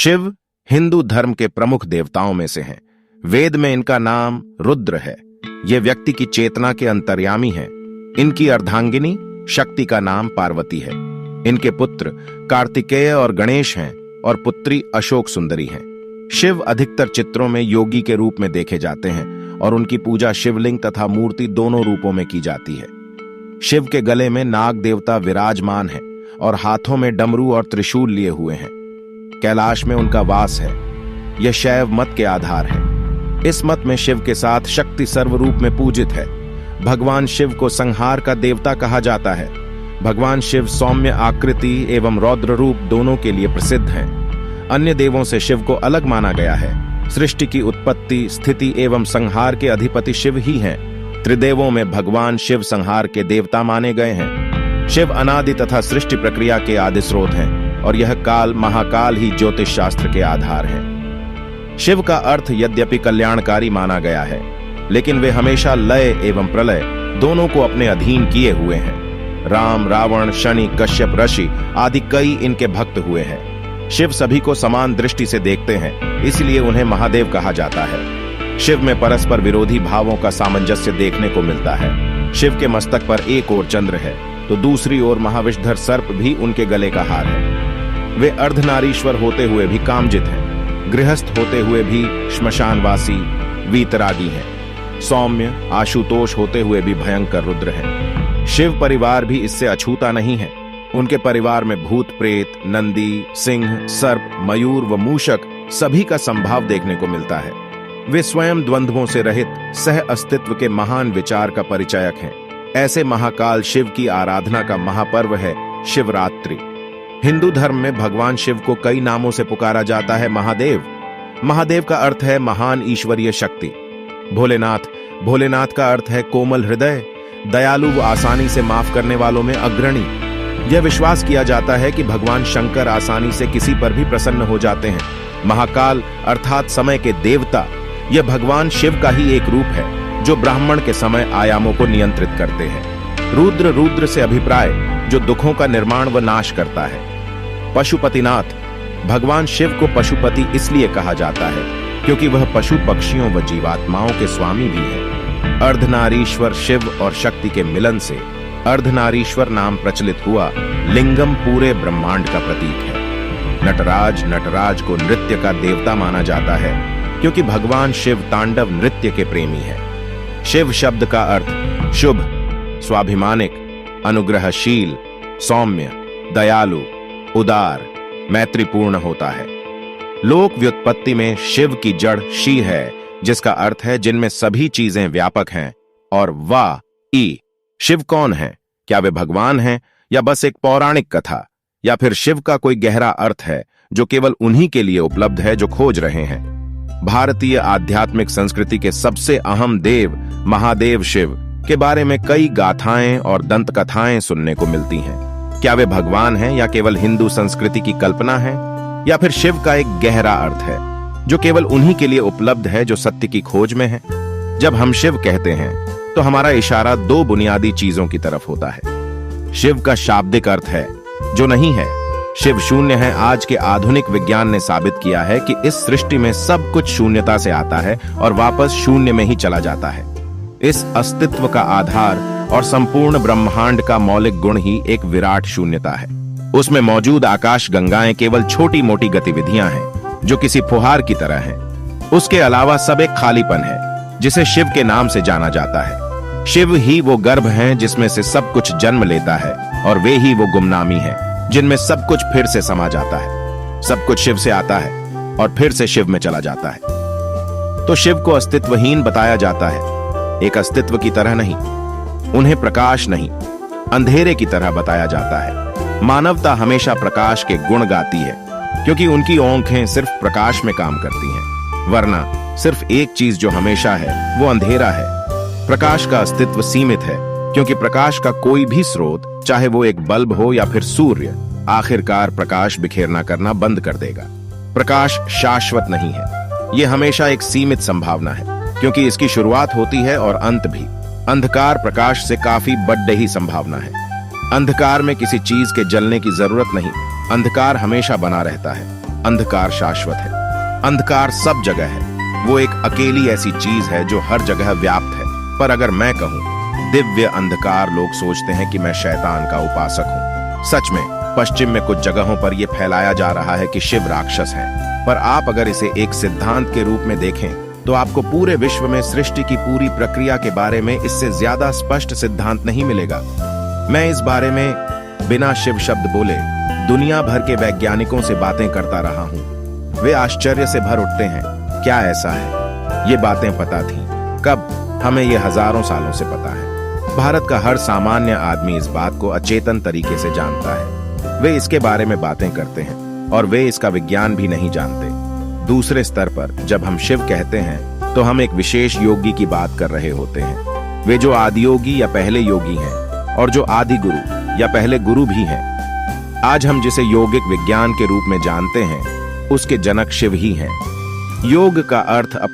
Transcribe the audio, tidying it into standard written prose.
शिव हिंदू धर्म के प्रमुख देवताओं में से हैं। वेद में इनका नाम रुद्र है। ये व्यक्ति की चेतना के अंतर्यामी हैं। इनकी अर्धांगिनी शक्ति का नाम पार्वती है। इनके पुत्र कार्तिकेय और गणेश हैं और पुत्री अशोक सुंदरी हैं। शिव अधिकतर चित्रों में योगी के रूप में देखे जाते हैं और उनकी पूजा शिवलिंग तथा मूर्ति दोनों रूपों में की जाती है। शिव के गले में नाग देवता विराजमान है और हाथों में डमरू और त्रिशूल लिए हुए हैं। कैलाश में उनका वास है। यह शैव मत के आधार है। इस मत में शिव के साथ शक्ति सर्वरूप में पूजित है। भगवान शिव को संहार का देवता कहा जाता है। भगवान शिव सौम्य आकृति एवं रौद्र रूप दोनों के लिए प्रसिद्ध हैं। अन्य देवों से शिव को अलग माना गया है। सृष्टि की उत्पत्ति, स्थिति एवं संहार के अधिपति शिव ही हैं। त्रिदेवों में भगवान शिव संहार के देवता माने गए हैं। शिव अनादि तथा सृष्टि प्रक्रिया के आदि स्रोत हैं और यह काल महाकाल ही ज्योतिष शास्त्र के आधार है। शिव का अर्थ यद्यपि कल्याणकारी माना गया है, लेकिन वे हमेशा लय एवं प्रलय दोनों को अपने अधीन किए हुए हैं। राम, रावण, शनि, कश्यप ऋषि आदि कई इनके भक्त हुए हैं। शिव सभी को समान दृष्टि से देखते हैं, इसलिए उन्हें महादेव कहा जाता है। शिव में परस्पर विरोधी भावों का सामंजस्य देखने को मिलता है। शिव के मस्तक पर एक ओर चंद्र है तो दूसरी ओर महाविषधर सर्प भी उनके गले का हार है। वे अर्धनारीश्वर होते हुए भी कामजित हैं। गृहस्थ होते हुए भी श्मशानवासी वीतरागी हैं। सौम्य आशुतोष होते हुए भी भयंकर रुद्र हैं। शिव परिवार भी इससे अछूता नहीं है। उनके परिवार में भूत प्रेत, नंदी, सिंह, सर्प, मयूर व मूषक सभी का संभाव देखने को मिलता है। वे स्वयं द्वंद्वों से रहित सह अस्तित्व के महान विचार का परिचायक हैं। ऐसे महाकाल शिव की आराधना का महापर्व है शिवरात्रि। हिंदू धर्म में भगवान शिव को कई नामों से पुकारा जाता है। महादेव, महादेव का अर्थ है महान ईश्वरीय शक्ति। भोलेनाथ, भोलेनाथ का अर्थ है कोमल हृदय, दयालु व आसानी से माफ करने वालों में अग्रणी। यह विश्वास किया जाता है कि भगवान शंकर आसानी से किसी पर भी प्रसन्न हो जाते हैं। महाकाल अर्थात समय के देवता, यह भगवान शिव का ही एक रूप है जो ब्राह्मण के समय आयामों को नियंत्रित करते हैं। रुद्र, रुद्र से अभिप्राय जो दुखों का निर्माण व नाश करता है। पशुपतिनाथ, भगवान शिव को पशुपति इसलिए कहा जाता है क्योंकि वह पशु पक्षियों व जीवात्माओं के स्वामी भी है। अर्धनारीश्वर शिव और शक्ति के मिलन से अर्धनारीश्वर नाम प्रचलित हुआ। लिंगम पूरे ब्रह्मांड का प्रतीक है। नटराज, नटराज को नृत्य का देवता माना जाता है क्योंकि भगवान शिव तांडव नृत्य के प्रेमी है। शिव शब्द का अर्थ शुभ, स्वाभिमानिक, अनुग्रहशील, सौम्य, दयालु, उदार, मैत्रीपूर्ण होता है। लोक व्युत्पत्ति में शिव की जड़ शी है, जिसका अर्थ है जिनमें सभी चीजें व्यापक हैं, और वा ई। शिव कौन है? क्या वे भगवान हैं या बस एक पौराणिक कथा, या फिर शिव का कोई गहरा अर्थ है जो केवल उन्हीं के लिए उपलब्ध है जो खोज रहे हैं? भारतीय आध्यात्मिक संस्कृति के सबसे अहम देव महादेव शिव के बारे में कई गाथाएं और दंत कथाएं सुनने को मिलती हैं। क्या वे भगवान हैं या केवल हिंदू संस्कृति की कल्पना है, या फिर शिव का एक गहरा अर्थ है जो केवल उन्हीं के लिए उपलब्ध है जो सत्य की खोज में है? जब हम शिव कहते हैं तो हमारा इशारा दो बुनियादी चीजों की तरफ होता है। शिव का शाब्दिक अर्थ है जो नहीं है। शिव शून्य है। आज के आधुनिक विज्ञान ने साबित किया है कि इस सृष्टि में सब कुछ शून्यता से आता है और वापस शून्य में ही चला जाता है। इस अस्तित्व का आधार और संपूर्ण ब्रह्मांड का मौलिक गुण ही एक विराट शून्यता है। उसमें मौजूद आकाश गंगाएं केवल छोटी मोटी गतिविधियां हैं जो किसी फुहार की तरह हैं। उसके अलावा सब एक खालीपन है जिसे शिव के नाम से जाना जाता है। शिव ही वो गर्भ हैं जिसमें से सब कुछ जन्म लेता है, और वे ही वो गुमनामी हैं जिनमें सब कुछ फिर से समा जाता है। सब कुछ शिव से आता है और फिर से शिव में चला जाता है। तो शिव को अस्तित्वहीन बताया जाता है, एक अस्तित्व की तरह नहीं। उन्हें प्रकाश नहीं, अंधेरे की तरह बताया जाता है। मानवता हमेशा प्रकाश के गुण गाती है क्योंकि उनकी आंखें सिर्फ प्रकाश में काम करती हैं, वरना सिर्फ एक चीज जो हमेशा है वो अंधेरा है। प्रकाश का अस्तित्व सीमित है क्योंकि प्रकाश का कोई भी स्रोत, चाहे वो एक बल्ब हो या फिर सूर्य, आखिरकार प्रकाश बिखेरना करना बंद कर देगा। प्रकाश शाश्वत नहीं है, ये हमेशा एक सीमित संभावना है क्योंकि इसकी शुरुआत होती है और अंत भी। अंधकार प्रकाश से काफी बड़ी संभावना है। अंधकार में किसी चीज के जलने की जरूरत नहीं, अंधकार हमेशा बना रहता है। अंधकार शाश्वत है। अंधकार सब जगह है। वो एक अकेली ऐसी चीज है जो हर जगह व्याप्त है। पर अगर मैं कहूं दिव्य अंधकार, लोग सोचते हैं कि मैं शैतान का उपासक हूं। सच में पश्चिम में कुछ जगहों पर यह फैलाया जा रहा है कि शिव राक्षस है। पर आप अगर इसे एक सिद्धांत के रूप में देखें तो आपको पूरे विश्व में सृष्टि की पूरी प्रक्रिया के बारे में इससे ज्यादा स्पष्ट सिद्धांत नहीं मिलेगा। मैं इस बारे में बिना शिव शब्द बोले दुनिया भर के वैज्ञानिकों से बातें करता रहा हूं। वे आश्चर्य से भर उठते हैं, क्या ऐसा है? ये बातें पता थी कब? हमें ये हजारों सालों से पता है। भारत का हर सामान्य आदमी इस बात को अचेतन तरीके से जानता है। वे इसके बारे में बातें करते हैं और वे इसका विज्ञान भी नहीं जानते। दूसरे स्तर पर जब हम शिव कहते हैं तो हम एक विशेष योगी की बात कर रहे होते हैं। वे जो आदि योगी या पहले योगी हैं और जो आदि गुरु या पहले गुरु भी हैं। आज हम जिसे योगिक विज्ञान के रूप में जानते हैं उसके जनक शिव ही हैं। योग का अर्थ